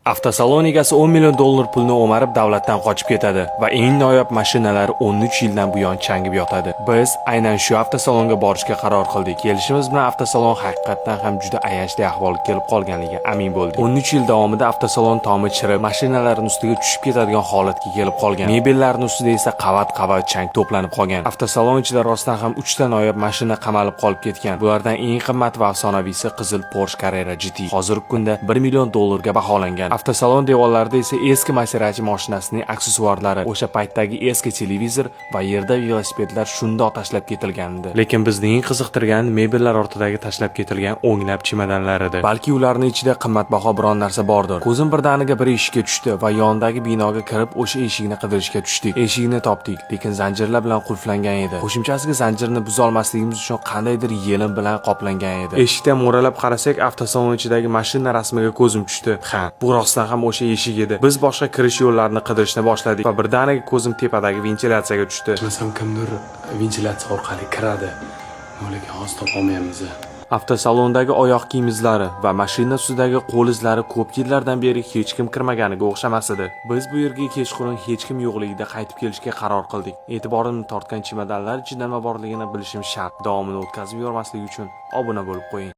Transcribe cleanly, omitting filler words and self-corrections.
Avtosalon egasi 10 million dollar pulni o'marib davlatdan qochib ketadi va eng noyob mashinalar 13 yildan buyon changib yotadi. Biz aynan shu avtosalonga borishga qaror qildik. Kelishimiz bilan avtosalon haqiqatdan ham juda ayanchli ahvolga kelib qolganligiga amin bo'ldik. 13 yil davomida avtosalon tomi chirib, mashinalarning ustiga tushib ketadigan holatga kelib qolgan. Mebellarning ustida esa qavat-qavat chang to'planib qolgan. Avtosalon ichida rostdan ham 3 ta noyob mashina qamalib qolib ketgan. Bulardan eng qimmat va afsonaviysi qizil Porsche Carrera GT. Hozirgi kunda 1 million dollarga baholangan. Avtosalon devorlarida esa eski Maserati mashinasining aksessuarlari, o'sha paytdagi eski televizor va yerda velosipedlar shundoq tashlab ketilgandi. Lekin bizni eng qiziqtirgan mebellar ortidagi tashlab ketilgan o'nglab chemodanlar edi. Balki ularning ichida qimmatbaho biron narsa bordir. Ko'zim birdaniga bir eshikka tushdi va yonidagi binoga kirib o'sha eshikni qidirishga tushdik. Eshikni topdik, lekin zanjirlar bilan qulflangan edi. Qo'shimchasiga zanjirni buza olmasligimiz uchun qandaydir yelim bilan qoplangan edi. Eshikdan mo'ralab qarasak, avtosalon ichidagi mashina rasmiga ko'zim tushdi. Ha, bu rostdan ham o'sha eshik edi. Biz boshqa kirish yo'llarini qidirishni boshladik va birdaniga ko'zim tepadagi ventilyatsiyaga tushdi. Chiqmasam kimdir ventilyatsiya orqali kiradi. Lekin hozir topolmayapmiz. Avtosalondagi oyoq kiyim izlari va mashina ustidagi qo'l izlari ko'p yillardan beri hech kim kirmaganiga o'xshamas edi. Biz bu yerga kechqurun hech kim yo'qligida qaytib kelishga qaror qildik. E'tiborimni tortgan chemodanlar ichida nima borligini bilishim shart. Davomini o'tkazib yormaslik uchun obuna bo'lib qo'ying.